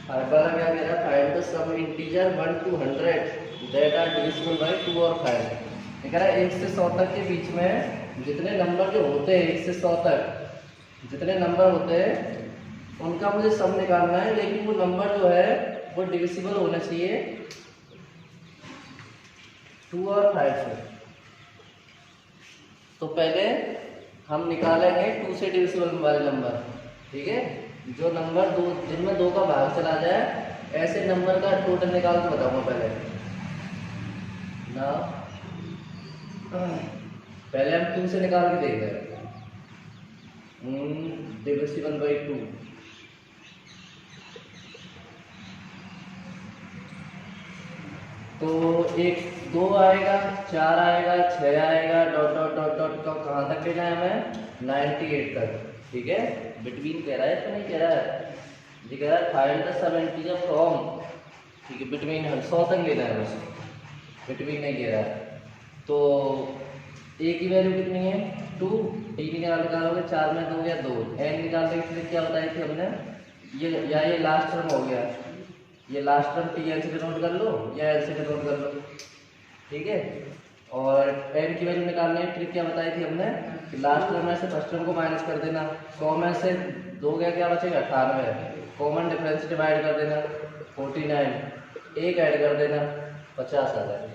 हमारा क्या कह रहा है, find the sum integer 1 to 100 that are divisible by 2 और 5। ये कह रहा है 1 से 100 तक के बीच में जितने नंबर जो होते हैं, 1 से 100 तक जितने नंबर होते हैं उनका मुझे सम निकालना है, लेकिन वो नंबर जो है वो डिविजिबल होना चाहिए 2 और 5 से। तो पहले हम निकालेंगे 2 से डिविजिबल वाले नंबर, ठीक है। जो नंबर दो जिनमें 2 का भाग चला जाए ऐसे नंबर का टोटल निकाल के बताऊंगा पहले ना। पहले हम 2 से निकाल के देख रहे हैं, डिविजिबल बाई 2। तो 1 2 आएगा, 4 आएगा, 6 आएगा, डॉट डॉट डॉट डॉट का कहाँ तक लेना है हमें, 98 तक, ठीक है। बिटवीन कह रहा है तो नहीं कह रहा है, ये कह रहा है find the sum integer from, ठीक है, बिटवीन 100 तक लेना है बस, बिटवीन नहीं कह रहा है। तो ए की वैल्यू कितनी है 2, डी निकालोगे 4 में 2 या 2, एन निकालने के लिए क्या बताई थी हमने, ये लास्ट टर्म हो गया, ये लास्ट टर्म टी एन से डिनोट कर लो या एल से डिनोट कर लो, ठीक है। और एन की वैल्यू निकालने की ट्रिक क्या बताई थी हमने कि लास्ट टर्म में से फर्स्ट टर्म को माइनस कर देना, 100 में से 2 गया क्या बचेगा 98, कॉमन डिफरेंस डिवाइड कर देना 49, एक ऐड कर देना 50 आ जाएगा,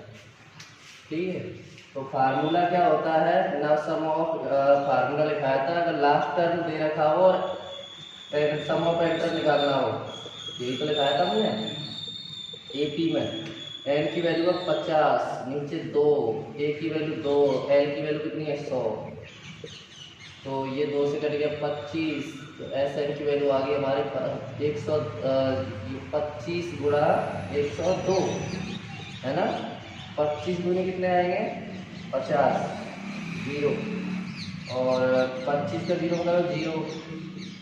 ठीक है। तो फार्मूला क्या होता है ना, सम ऑफ फार्मूला लिखाया था, अगर लास्ट टर्म दे रखा हो और सम ऑफ फैक्टर निकालना हो, यही तो लिखाया था हमने एपी में। एन की वैल्यू है 50, नीचे 2, ए की वैल्यू 2, एल की वैल्यू कितनी है 100, तो ये 2 से कट गया 25, तो एस एन की वैल्यू आ गई हमारे 125 गुणा 102 है ना। 25 गुणे कितने आएंगे 50, 0, और 25 का 0 मतलब 0,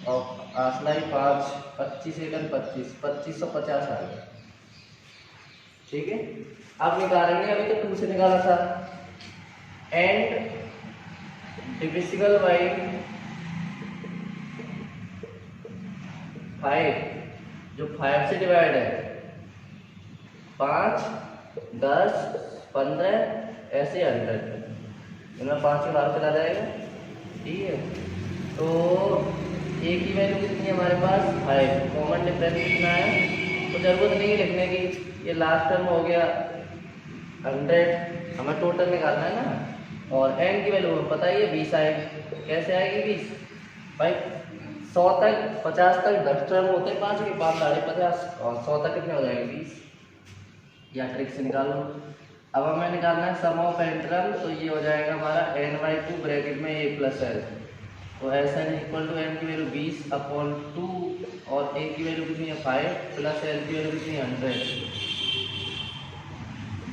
और आसना ही 5, 25 एकन 25, 2550 आ गया, ठीक है। अब निकालेंगे, अभी तो 2 से निकाला था, एंड डिविजिबल बाई 5, जो 5 से डिवाइड है 5, 10, 15 ऐसे 100, इनमें 5 के बाहर चला जाएगा, ठीक है। तो ए की वैल्यू कितनी है हमारे पास 5, कॉमन डिफरेंस कितना है, तो जरूरत नहीं लिखने की, ये लास्ट टर्म हो गया 100, हमें टोटल निकालना है ना। और एन की वैल्यू पता ही है 20 आएगी, कैसे आएगी 20 भाई, 100 तक 50 तक 10 टर्म होते हैं 5 के, 5 50, और 100 तक कितने हो जाएंगे 20, या ट्रिक से निकालो। अब हमें निकालना है सम ऑफ एन टर्म, तो ये हो जाएगा हमारा n/2 ब्रैकेट में a प्लस एल, तो S N equal to N की वैल्यू 20/2, और ए की वैल्यू कितनी है 5, प्लस एल की वैल्यू कितनी है 100,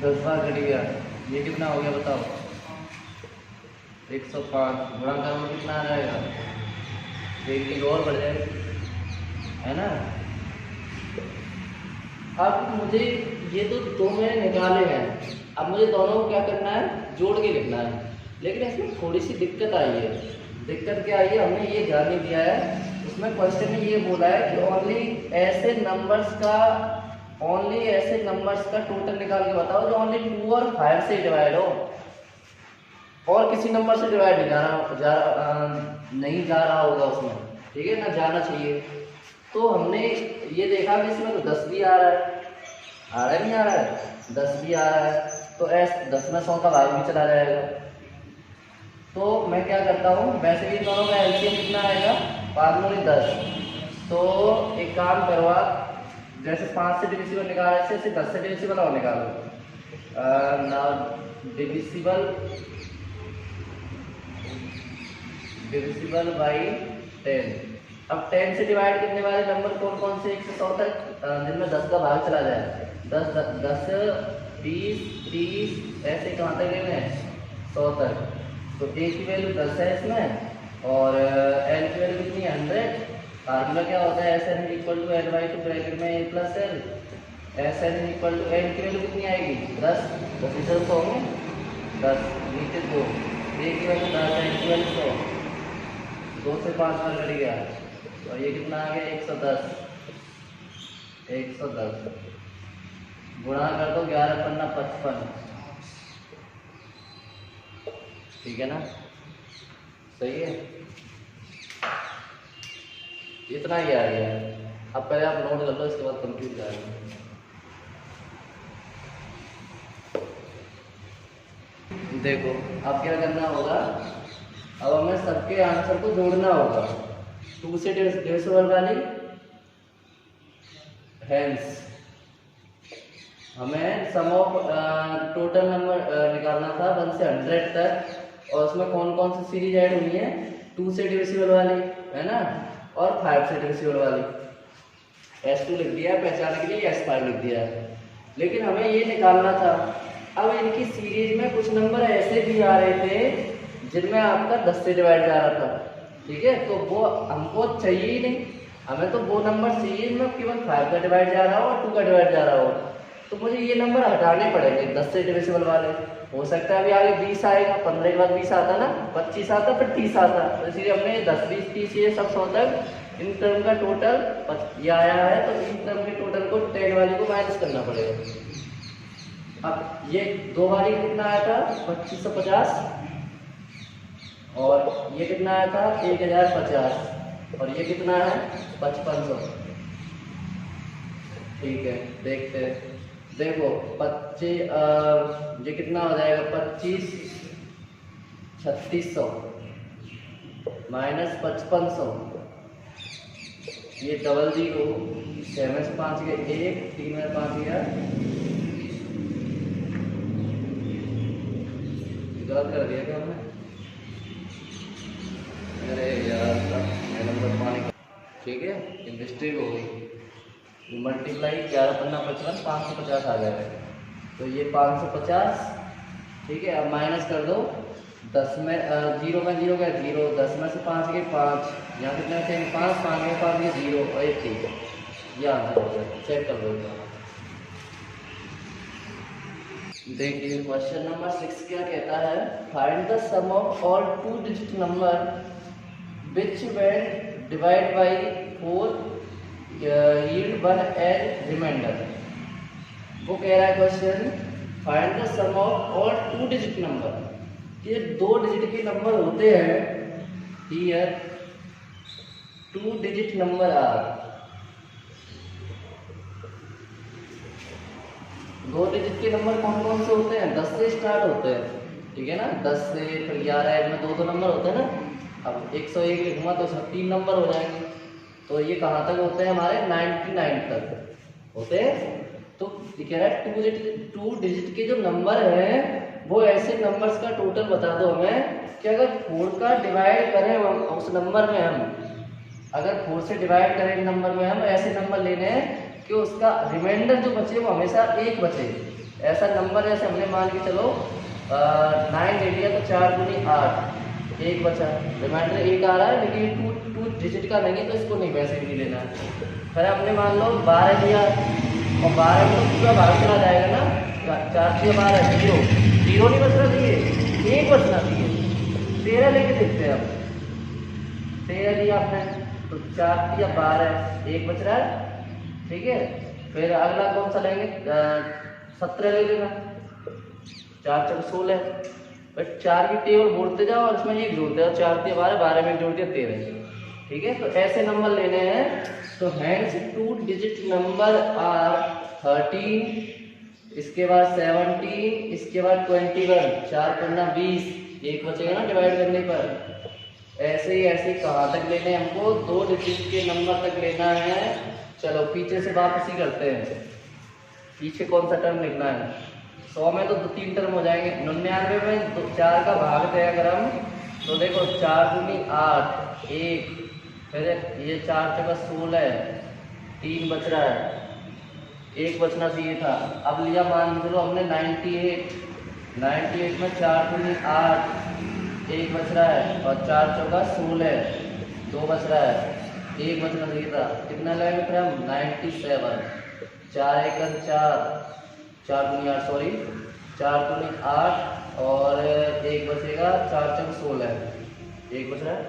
10 बार कट गया, ये कितना हो गया बताओ 105, गुणा करो कितना आ जाएगा, एक और बढ़ जाएगी, है ना। अब मुझे ये तो 2 मैंने निकाले हैं, अब मुझे दोनों को क्या करना है जोड़ के लिखना है, लेकिन इसमें थोड़ी सी दिक्कत आई है। दिक्कत क्या आई है, हमने ये ध्यान नहीं दिया है, उसमें क्वेश्चन में ये बोला है कि ओनली ऐसे नंबर्स का टोटल निकाल के बताओ जो ओनली 2 और 5 से डिवाइड हो, और किसी नंबर से डिवाइड नहीं जा रहा होगा उसमें, ठीक है ना, जाना चाहिए। तो हमने ये देखा कि इसमें तो 10 भी आ रहा है नहीं आ रहा है, 10 भी आ रहा है, तो एस 10 में 100 का भाग भी चला जाएगा। तो मैं क्या करता हूँ, वैसे भी दोनों का एलसीएम कितना आएगा 5 में 10, तो एक काम करवा, जैसे 5 से डिविजिबल निकाला ऐसे 10 से डिविजिबल और निकालो ना, डिविजिबल बाई 10। अब 10 से डिवाइड करने वाले नंबर कौन कौन से 1 से 100 तक, जिनमें 10 का भाग चला जाए, 10 10 20 30 ऐसे कहाँ तक लेने हैं 100 तक। तो ए की वैल्यू 10 है इसमें, और एल की वैल्यू कितनी है 100। फार्मूला क्या होता है, S N equal to n/2 bracket में a plus L, S N equal to N की वैल्यू कितनी आएगी 10, 10 होंगे 10, नीचे 2, ए की वैल्यू 10, एन की वैल्यू 100, 2 से 5 बार कट गया, और ये कितना आ गया 110, 110 गुणा कर दो 11 पन्ना 55, ठीक है ना, सही है। इतना ही आ गया। अब पहले आप नोट कर लो, इसके बाद कंप्यूट करेंगे। देखो अब क्या करना होगा, अब हमें सबके आंसर को जोड़ना होगा। 2 से 150 वाली, हेंस हमें सम ऑफ टोटल नंबर निकालना था 1 से 100 तक, और उसमें कौन कौन सी सीरीज ऐड हुई है, 2 से डिविजिबल वाली है ना, और 5 से डिविजिबल वाली। S2 लिख दिया, पहचानने के लिए S5 लिख दिया, लेकिन हमें ये निकालना था। अब इनकी सीरीज में कुछ नंबर ऐसे भी आ रहे थे जिनमें आपका 10 से डिवाइड जा रहा था, ठीक है, तो वो हमको चाहिए ही नहीं। हमें तो वो नंबर चाहिए जिनमें केवल 5 का डिवाइड जा रहा हो और 2 का डिवाइड जा रहा हो, तो मुझे ये नंबर हटाने पड़ेंगे 10 से डिविजिबल वाले। हो सकता है अभी आगे 20 आएगा, 15 के बाद 20 आता ना, 25 आता, फिर 30 आता, तो इसलिए हमने 10, 20, 30 ये सब 100 तक इन टर्म का टोटल ये आया है, तो इन टर्म के टोटल को 10 वाली को माइनस करना पड़ेगा। अब ये 2 वाली कितना आया था, 2550, और ये कितना आया था 1050, और ये कितना है 5500, ठीक है। देखते हैं, देखो 25 ये कितना हो जाएगा, 25 3600 माइनस 5500, ये डबल 0, 7 से 5 गया 1, 3 में 5 गया, गलत कर दिया क्या हमने, अरे यार नंबर पानी, ठीक है, ये मिस्टेक हो गई। मल्टीप्लाई 11 पन्ना 55, 550 आ जाएगा, तो ये 550, ठीक है। अब माइनस कर दो, 10 में 0 में 0 गया 0, 10 में से 5 गए 5, यहाँ कितना थे 5, 5 में 5 गए 0, और ये ठीक है, ये आंसर हो गया। चेक कर लो। देखिए क्वेश्चन नंबर 6 क्या कहता है, find the sum of all 2 digit number which when divide by 4 yield 1 as remainder। वो कह रहा है question, find the sum of all 2 digit number, ये 2 डिजिट के नंबर होते हैं, here 2 digit number are, 2 digit के नंबर कौन कौन से होते हैं, 10 से स्टार्ट होते हैं, ठीक है ना, 10 से फिर 11 में 2 नंबर होते हैं ना। अब 101 लिखूंगा तो उसमें 3 नंबर हो जाएंगे, तो ये कहाँ तक होते हैं हमारे 99 तक होते हैं। तो कह रहा है 2 डिजिट के जो नंबर हैं वो ऐसे नंबर्स का टोटल बता दो हमें कि अगर 4 का डिवाइड करें उस नंबर में, हम अगर 4 से डिवाइड करें नंबर में, हम ऐसे नंबर लेने हैं कि उसका रिमाइंडर जो बचे वो हमेशा 1 बचे। ऐसा नंबर जैसे हमने मान के चलो 9 ले लिया, तो 4 दूनी 8, 1 बचा, रिमाइंडर 1 आ रहा है, लेकिन ये 2 डिजिट का नहीं है तो इसको नहीं वैसे भी लेना है। फिर हमने मान लो 12 लिया, और 12 में तो पूरा भाग चला जाएगा ना, 4 से 12 0 नहीं बचना चाहिए, 1 बचना चाहिए। 13 लेके देखते हैं, अब 13 लिया आपने, तो 4 या 12 1 बच रहा है, ठीक है। फिर अगला कौन सा लेंगे, 17 ले लेना, 4 चौक 16, फिर 4 की टेबल बोलते जाओ और इसमें 1 जोड़ते जाओ, 4 से 12, 12 में 1 जोड़ दिया 13, ठीक है। तो ऐसे नंबर लेने हैं, तो हैंस 2 डिजिट नंबर आर 13, इसके बाद 17, इसके बाद 21, 4 पन्ना 20, 1 बचेगा ना डिवाइड करने पर। ऐसे ही कहाँ तक लेने हैं हमको, 2 डिजिट के नंबर तक लेना है। चलो पीछे से वापसी करते हैं, पीछे कौन सा टर्म लिखना है, 100 में तो 3 टर्म हो जाएंगे, 99 में 4 का भाग थे अगर हम, तो देखो 4 दूनी 8, 1, फिर ये 4 चौका 16, 3 बच रहा है, 1 बचना चाहिए था। अब लिया मान चलो हमने 98 में 4 दूनी 8, 1 बच रहा है, और 4 चौका 16, 2 बच रहा है, 1 बचना चाहिए था। कितना लगेगा फिर हम 97, 4 एकन 4 दूनी 8, सॉरी 4 दूनी 8, और 1 बचेगा, 4 चौक 16, 1 बच रहा है।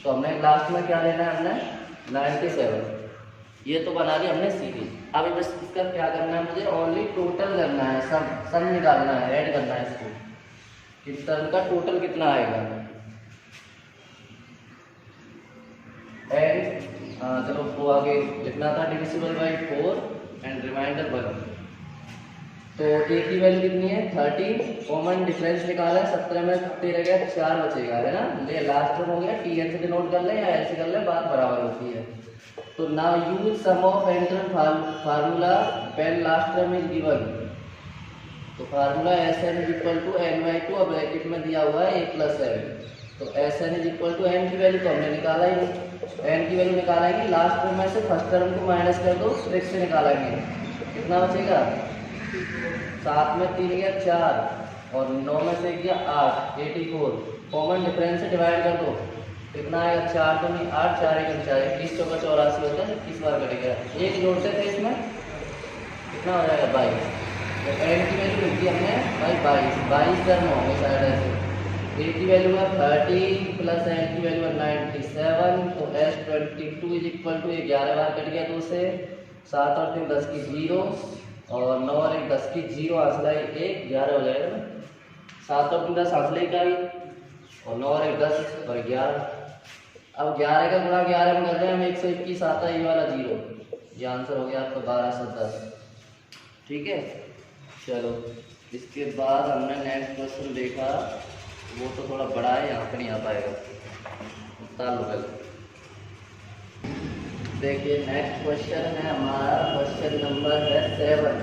तो हमने लास्ट में क्या लेना है, हमने 97, ये तो बना ली हमने सीरीज। अभी बस इसका क्या करना है, मुझे ओनली टोटल करना है, सम निकालना है, ऐड करना है इसको। इस टर्म का टोटल कितना आएगा। एंड चलो वो आगे लिखना था डिविजिबल बाई 4 एंड रिमाइंडर 1। तो ए की वैल्यू कितनी है 30, कॉमन डिफरेंस निकाला है 17 में 13 गया 4 बचेगा, है ना। ले लास्ट टर्म हो गया, टी एन से डिनोट कर ले या ऐसे कर ले, बात बराबर होती है। तो now use sum of n term formula when last term is given. तो formula s n is equal to n by 2, अब ब्रैकेट में दिया हुआ है ए प्लस एन। तो S n is equal to N की वैल्यू तो हमने निकाला ही, एन की वैल्यू निकालेंगे, लास्ट टर्म में से फर्स्ट टर्म को माइनस कर दो, 6 से निकालेंगे, कितना बचेगा 7 में 3 गया 4 और 9 में से गया 8, 84। कॉमन डिफरेंस से डिवाइड कर दो, कितना आएगा 4 तो नहीं 8, 4 1 4, 21 चौका 84 होता है, 21 बार कटेगा। एक जोड़ते थे इसमें, कितना हो जाएगा 22। तो एन की वैल्यू लिख दी हमने भाई 22 टर्म होंगे शायद ऐसे। ए की वैल्यू है 30 प्लस एन की वैल्यू है 97। तो एस 22 इज इक्वल टू 11 बार कट गया 2 से, 7 और 3 10 की 0 और 9 और 1 10 की 0, आंसर 1 11 हो जाएगा ना। 7 और 3 10 आंसर का ही और 9 और 1 10 और 11। अब 11 का गुणा 11 में कर रहे हैं हम, 121 आता है, ये वाला 0, ये आंसर हो गया आपका 1210। ठीक है, चलो इसके बाद हमने नेक्स्ट क्वेश्चन देखा, वो तो थोड़ा बड़ा है, यहाँ पे नहीं आ पाएगा, ताल्लुक। देखिए नेक्स्ट क्वेश्चन है हमारा, क्वेश्चन नंबर है 7।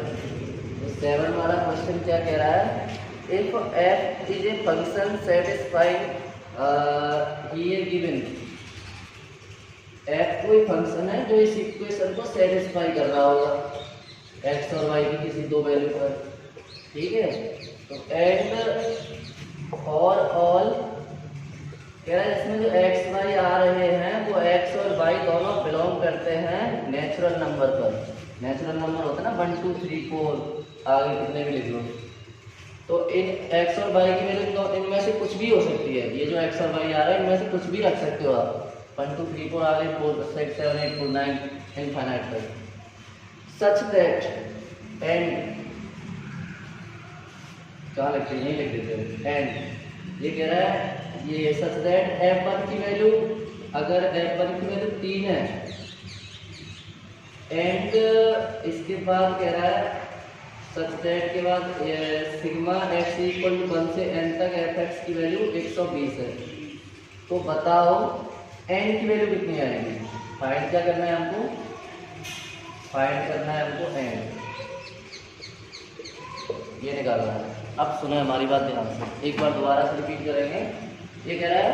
तो 7 वाला क्वेश्चन क्या कह रहा है, if f is a function satisfying here given. f कोई फंक्शन है जो इस इक्वेशन को सेटिस्फाई कर रहा होगा x और y की किसी दो वैल्यू पर, ठीक है। तो एंड फॉर ऑल कह रहा है इसमें जो x y आ रहे हैं वो x और y दोनों बिलोंग करते हैं नेचुरल नंबर पर। नेचुरल नंबर होता है ना 1 2 3 4, आगे कितने भी लिख लो। तो इन x और y की वैल्यू इनमें से कुछ भी हो सकती है, ये जो x और y आ रहा है इनमें से कुछ भी रख सकते हो आप, 1 2 3 4 आगे 4 6 7 8 4 9 इनफाइनाइट तक। सच दैट एंड कहाँ लिखते हैं, लिख देते हैं एंड, ये कह रहा है ये सच दैट f1 की वैल्यू, अगर f1 की वैल्यू 3 है एंड इसके बाद कह रहा है सच दैट के बाद सिग्मा x इक्वल टू 1 से n तक fx की वैल्यू 120 है। तो बताओ n की वैल्यू कितनी आएगी। फाइंड क्या करना है हमको, फाइंड करना है हमको n, ये निकालना है। अब सुनो हमारी बात ध्यान से, एक बार दोबारा से रिपीट करेंगे। ये कह रहा है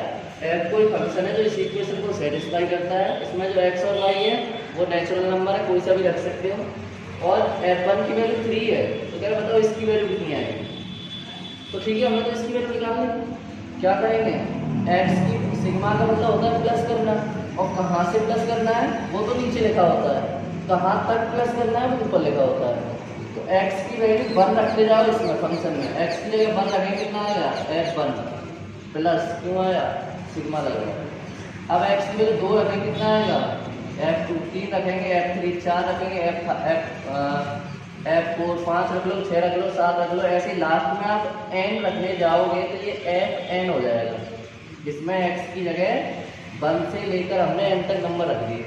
f कोई फंक्शन है जो इस इक्वेशन को सेटिस्फाई करता है, इसमें जो x और y है वो नेचुरल नंबर है, कोई सा भी रख सकते हो, और f1 की वैल्यू 3 है। तो कह रहा है बताओ इसकी वैल्यू कितनी आएगी। तो ठीक है, हमें तो इसकी वैल्यू निकालनी, क्या करेंगे, x की सिग्मा का मतलब होता है प्लस करना, और कहाँ से प्लस करना है वो तो नीचे लिखा होता है, कहाँ तक प्लस करना है वो ऊपर लिखा होता है। तो x की वैल्यू 1 रखते जाओ इसमें फंक्शन में, x की जगह 1 रखेंगे कितना आएगा f1 प्लस, क्यों आया सिग्मा लगेगा। अब x की वैल्यू 2 रखेंगे कितना आएगा f2, 3 रखेंगे f3, 4 रखेंगे f4, 5 रख लो, 6 रख लो, 7 रख लो, ऐसे लास्ट में आप n रखने जाओगे तो ये fn हो जाएगा। इसमें x की जगह 1 से लेकर हमने n तक नंबर रख दिए,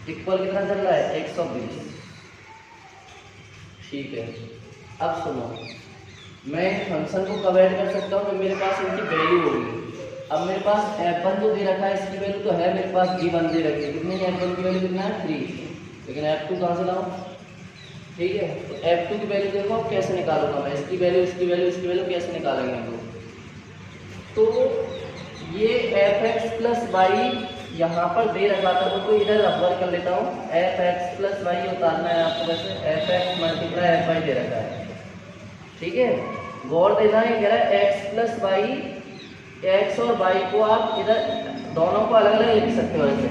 इक्वल कितना चल रहा है 120। ठीक है, अब सुनो, मैं फंक्शन को कब ऐड कर सकता हूँ जब मेरे पास इनकी वैल्यू होगी। अब मेरे पास f1 तो दे रखा है, इसकी वैल्यू तो है मेरे पास g1 दे रखी है, कितनी है f1 की वैल्यू कितना है 3, लेकिन f2 कहाँ से लाऊं। ठीक है, तो f2 की वैल्यू देखो अब कैसे निकालूंगा मैं, इसकी वैल्यू इसकी वैल्यू इसकी वैल्यू कैसे निकालेंगे हम लोग। तो ये fx प्लस वाई यहाँ पर दे रखा था, तो इधर रबर कर लेता हूँ, fx प्लस वाई उतारना है आपको, वैसे fx मल्टीप्लाई fy दे रखा है। ठीक है, गौर देना है, कह रहा है x प्लस वाई, x और y को आप इधर दोनों को अलग अलग लिख सकते हो ऐसे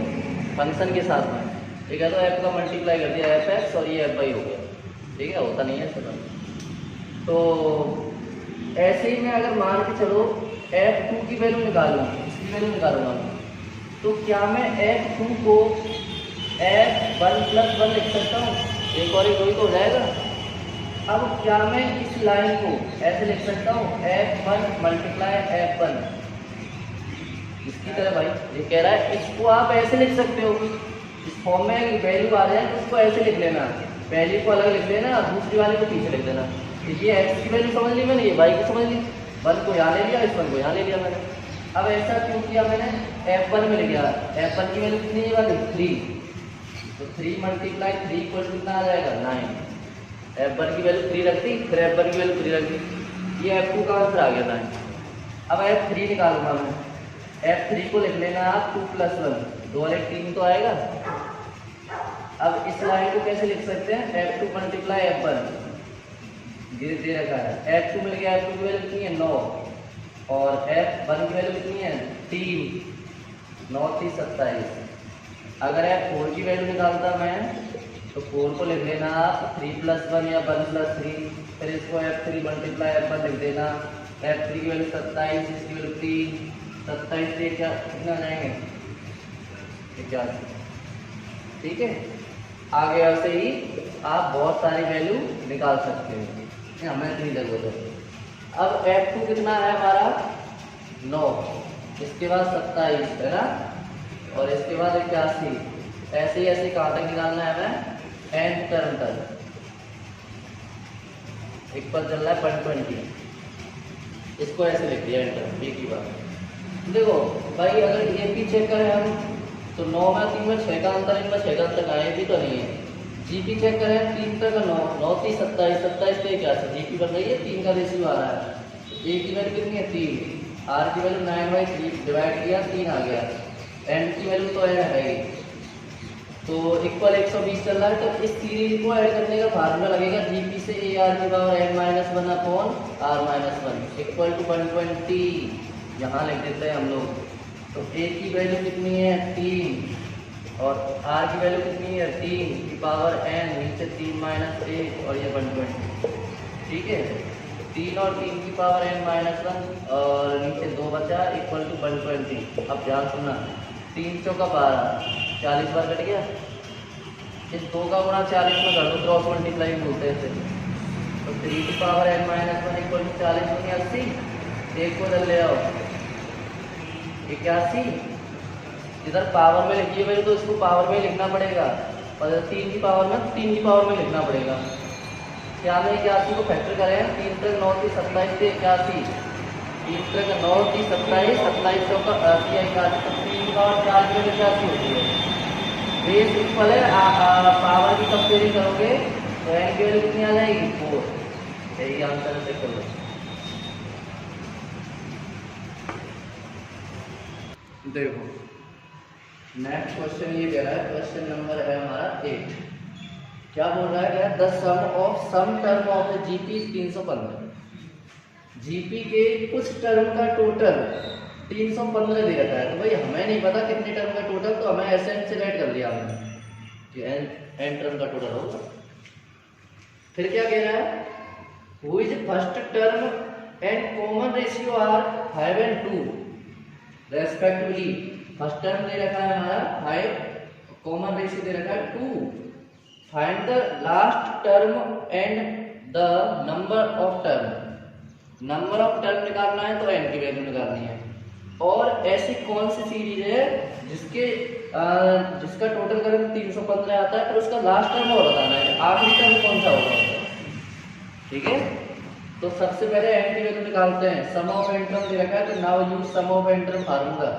फंक्शन के साथ में। ठीक है, तो f का मल्टीप्लाई कर दिया fx और ये fy हो गया। ठीक है, होता नहीं है सब। तो ऐसे ही मैं अगर मान के चलो f2 की वैल्यू निकालूँ, इसकी वैल्यू निकालूंगा, तो क्या मैं f2 को एफ 1+1 लिख सकता हूँ, एक और एक 2 तो हो जाएगा। अब क्या मैं इस लाइन को ऐसे लिख सकता हूँ F1 × F1 इसकी तरह। भाई ये कह रहा है इसको आप ऐसे लिख सकते हो, इस फॉर्म में वैल्यू आ जाए तो उसको ऐसे लिख लेना, पहली को अलग लिख लेना, दूसरी वाले को पीछे लिख देना। ये एक्स की वैल्यू समझ ली मैंने, ये वाई की समझ ली, 1 को यहाँ ले लिया, इस 1 को यहाँ ले लिया मैंने। अब ऐसा क्यों किया मैंने, F1 में लिख गया, F1 की वैल्यू कितनी है वाली 3, तो 3 × 3 इक्वल कितना आ जाएगा 9। F1 की वैल्यू 3 रख दी, फिर F1 की वैल्यू 3 रख दी, ये F2 का आंसर आ गया 9। अब F3 निकालूंगा मैं, F3 को लिख लेना आप 2+1, 2 और 1 3 तो आएगा। अब इस लाइन को कैसे लिख सकते हैं, F2 × F1 दे रखा है, F2 मिल गया, F2 की वैल्यू कितनी है 9 और F1 की वैल्यू कितनी है 3, 9 3 27। अगर F4 की वैल्यू निकालता मैं तो 4 को लिख लेना आप 3+1 या 1+3, फिर इसको F3 × F1 लिख देना, F3 की वैल्यू 27, इसकी वैल्यू 3, 27 से क्या कितना जाएंगे 81। ठीक है, आगे ऐसे ही आप बहुत सारी वैल्यू निकाल सकते हो, हमें इतनी जरूरत है। अब F2 कितना है हमारा 9, इसके बाद 27 है ना, और इसके बाद 81, ऐसे ही ऐसे कहाँ तक निकालना है हमें, एंड टर्म तक, इक्वल चल रहा है 120, इसको ऐसे लिख दिया एंटर, एक ही बात। देखो भाई अगर ये भी चेक करें हम तो 9 में 3 में 6 का अंतर, इनमें 6 का अंतर आए भी तो नहीं है। जीपी चेक करें 3 तक 9, 9 3 27, 27 से क्या है जीपी बन रही है, 3 का रेशियो आ रहा है, ए की वैल्यू कितनी है 3, आर की वैल्यू 9/3 डिवाइड किया 3 आ गया, एन की वैल्यू तो एन है ही, तो इक्वल 120 चल रहा है। तो इस सीरीज को ऐड करने का फार्मूला लगेगा जीपी से ए आर की पावर n-1/r-1 इक्वल टू 120, यहाँ लिख देते हैं हम लोग। तो ए की वैल्यू कितनी है 3 और आर की वैल्यू कितनी है 3 की पावर n, नीचे 3 - 1 और ये 120। ठीक है, 3 और 3 की पावर n-1 और नीचे 2 बचा इक्वल टू 120। अब ध्यान सुनना, 3 चौका 12, 40 बार कट गया, इस 2 का गुणा 40 में कर दो, क्रॉस मल्टीप्लाई बोलते हैं इसे। तो 3 की पावर n-1 इक्वल टू 40 × 80, एक को इधर ले आओ 81, इधर पावर में लिखिए भाई, तो इसको पावर में लिखना पड़ेगा, और 3 की पावर में 3 की पावर में लिखना पड़ेगा। क्या में 81 को फैक्टर करें, 3 तक 9 3 27 से 81, 3 तक 9 3 27, 27 चौका 81, 3 की पावर 4 में 81 होती है। बेस इक्वल है, पावर की कंपेयरिंग करोगे तो एन की वैल्यू कितनी आ जाएगी 4, यही आंसर चेक कर लो। देखो नेक्स्ट क्वेश्चन ये कह रहा है, क्वेश्चन नंबर है हमारा 8। क्या बोल रहा है, the sum of sum term of GP 315, GP के कुछ टर्म का टोटल 315 दे रखा है। तो भाई हमें नहीं पता कितने टर्म का टोटल, तो हमें ऐसे सिलेक्ट कर लिया हमने कि एन टर्म का टोटल होगा। फिर क्या कह रहा है, who is first term and common ratio r 5 and 2 respectively. First term दे रखा है हमारा 5, कॉमन रेशियो दे रखा है 2। Find the last term and the number of term. Number of term निकालना है तो एन की वैल्यू निकालनी है। और ऐसी कौन सी सीरीज है जिसका टोटल करें 315 आता है, फिर उसका लास्ट टर्म और बताना है, आखिरी टर्म कौन सा होगा। ठीक है, तो सबसे पहले एन की वैल्यू निकालते हैं। सम ऑफ एन टर्म दे रखा है, तो now use sum of N term formula.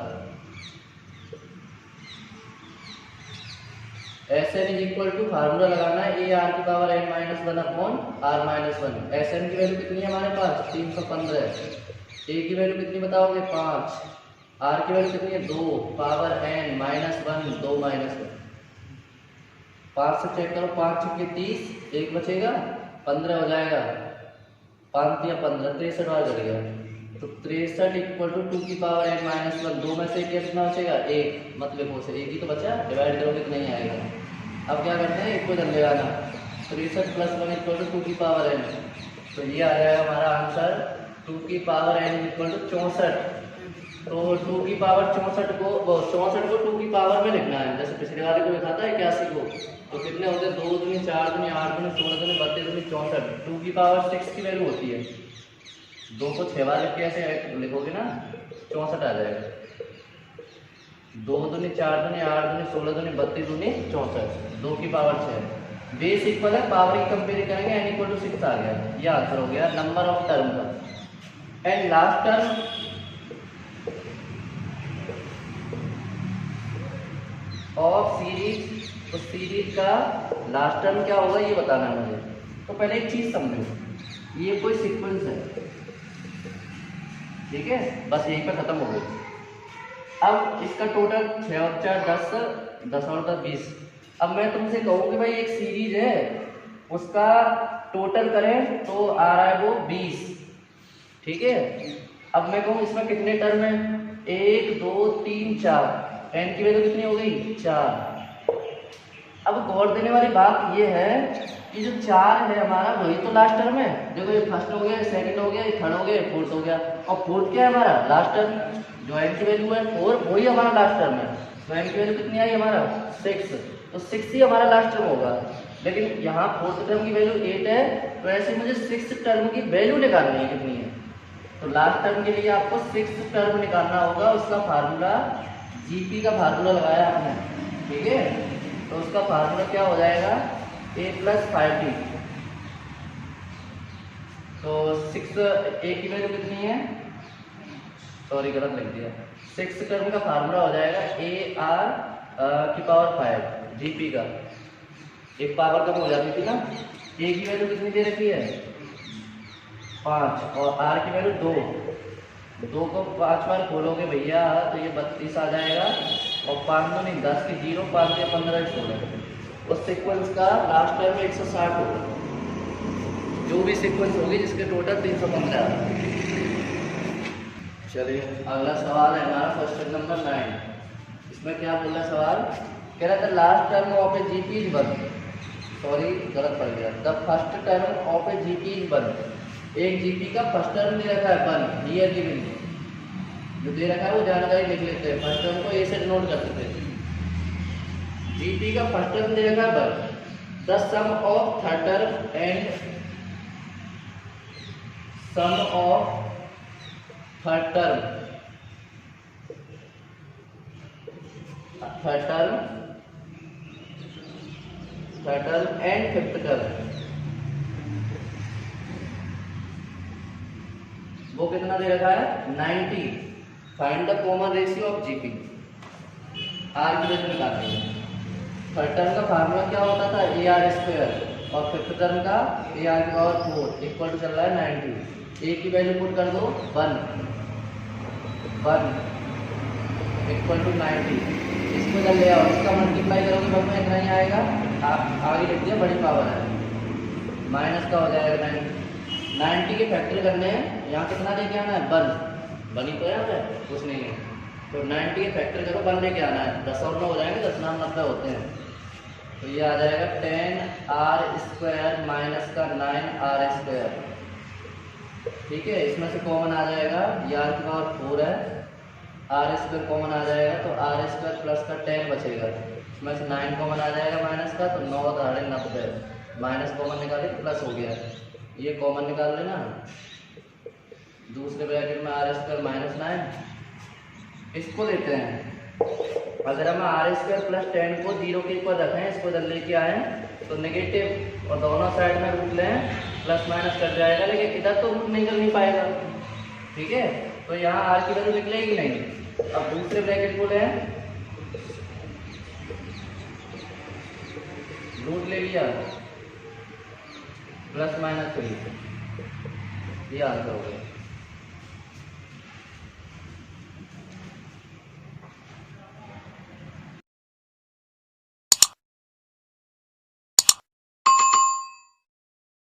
Sn is equal to formula लगाना है, ए आर की power n-1 upon r-1। Sn की वैल्यू कितनी है हमारे पास 315, ए की वैल्यू कितनी बताओगे 5, आर की वैल्यू कितनी है 2, पावर n-1 2 -1। 5 से चेक करो, 5 छक्के 30, एक बचेगा 15 हो जाएगा, 5 या 15 63 बार कर गया। तो 63 इक्वल टू 2 की पावर n-1, 2 में से कितना बचेगा 1, मतलब वो से 1 ही तो बचा, डिवाइड करोगे तो नहीं आएगा। अब क्या करते हैं, एक को इधर ले आना, 63 + 1 इक्वल टू 2 की पावर n, तो ये आ जाएगा हमारा आंसर 2 की पावर n इक्वल टू 64। तो 2 की पावर 64 को 2 की पावर में लिखना है। जैसे पिछले वाले को लिखा था 81 को, तो कितने होते हैं 2 दूनी 4 दूनी 8 दूनी 16 दूनी 32 दूनी 64। 2 की पावर 6 की वैल्यू होती है, 2 को 6 बार लिख के ऐसे लिखोगे ना 64 आ जाएगा। 2 दूनी 4 दूनी 8 दूनी 16 दूनी 32 दूनी 64, 2 की पावर 6। बेस इक्वल है, पावर की कंपेयर करेंगे, n इक्वल टू 6 आ गया। ये आंसर हो गया नंबर ऑफ टर्म का। And last term of series, तो सीरीज का लास्ट टर्म क्या होगा ये बताना है मुझे। तो पहले एक चीज समझो, ये कोई सीक्वेंस है, ठीक है, बस यहीं पे खत्म हो गई। अब इसका टोटल 6 और 4 10, 10 और 10 20। अब मैं तुमसे कहूँ कि भाई एक सीरीज है, उसका टोटल करें तो आ रहा है वो 20, ठीक है। अब मैं कहूँ इसमें कितने टर्म है, 1 2 3 4, n की वैल्यू कितनी हो गई 4। अब गौर देने वाली बात ये है कि जो 4 है हमारा वही तो लास्ट टर्म है। देखो ये फर्स्ट हो गया, सेकंड हो गया, ये थर्ड हो गया, फोर्थ हो गया, और फोर्थ क्या है हमारा लास्ट टर्म। जो n की वैल्यू है 4 वही हमारा लास्ट टर्म है। तो n की वैल्यू कितनी आई हमारा 6, तो 6 ही हमारा लास्ट टर्म होगा। लेकिन यहाँ फोर्थ टर्म की वैल्यू 8 है, तो ऐसे मुझे 6th टर्म की वैल्यू निकालनी है कितनी है। तो लास्ट टर्म के लिए आपको 6th टर्म निकालना होगा। उसका फार्मूला जीपी का फार्मूला लगाया आपने, ठीक है। तो उसका फार्मूला क्या हो जाएगा a + 5t। तो 6 a की वैल्यू कितनी है, सॉरी गलत लिख दिया। 6th टर्म का फार्मूला हो जाएगा ar की पावर 5 जीपी का। एक पावर कम हो जाती थी ना। a की वैल्यू कितनी दे रखी है 5 और r की वैल्यू 2। 2 को 5 बार खोलोगे भैया तो ये 32 आ जाएगा, और 5 दूनी 10 की 0, 5 या 15 16। उस सीक्वेंस का लास्ट टर्म 160 होगा, जो भी सीक्वेंस होगी जिसके टोटल 315 आ। चलिए अगला सवाल है हमारा क्वेश्चन नंबर 9। इसमें क्या बोल रहा है सवाल, कह रहा था last term of A GP is 1, sorry गलत पड़ गया, the first term of A GP is 1। एक जीपी का फर्स्ट टर्म दे रखा है 1, हियर गिवन, जो दे रखा है वो जानकारी लिख लेते हैं। फर्स्ट टर्म को ए से नोट कर सकते हैं। जीपी का फर्स्ट टर्म दे रखा है 1, the sum of third term and sum of third term and fifth term, वो कितना दे रखा है 90। Find the common ratio of GP, R की वैल्यू निकालनी है। थर्ड टर्म का फार्मूला क्या होता था AR² और फिफ्थ टर्म का AR की पावर 4 इक्वल टू चल रहा है 90। ए की वैल्यू पुट कर दो 1 इक्वल टू 90। इसको जब ले आओ, इसका मल्टीप्लाई करोगे बस में इतना ही आएगा। आप आगे लिख दिया बड़ी पावर है, माइनस का हो जाएगा 90 के फैक्टर करने हैं। यहाँ कितना लेके आना है 1, बनी तो यहाँ पे कुछ नहीं है। तो 90 के फैक्टर करो 1 लेके आना है, 10 और 9 हो जाएंगे, 10 9 90 होते हैं। तो ये आ जाएगा 10r² माइनस का 9r², ठीक है। इसमें से कॉमन आ जाएगा, ये r की पावर 4 है, r² कॉमन आ जाएगा, तो r² प्लस का 10 बचेगा। इसमें से 9 कॉमन आ जाएगा माइनस का, तो 9 90, माइनस कॉमन निकाले तो प्लस हो गया। ये कॉमन निकाल लेना, दूसरे ब्रैकेट में r² माइनस 9। इसको लेते हैं, अगर हम r² प्लस 10 को 0 के ऊपर रखें, इसको जब लेके आए तो नेगेटिव और दोनों साइड में रूट लें, प्लस माइनस कर जाएगा, लेकिन इधर तो रूट निकल नहीं पाएगा, ठीक है। तो यहाँ r की वैल्यू निकलेगी नहीं। अब दूसरे ब्रैकेट को लें, रूट ले लिया, प्लस माइनस 3, ये आंसर हो गया।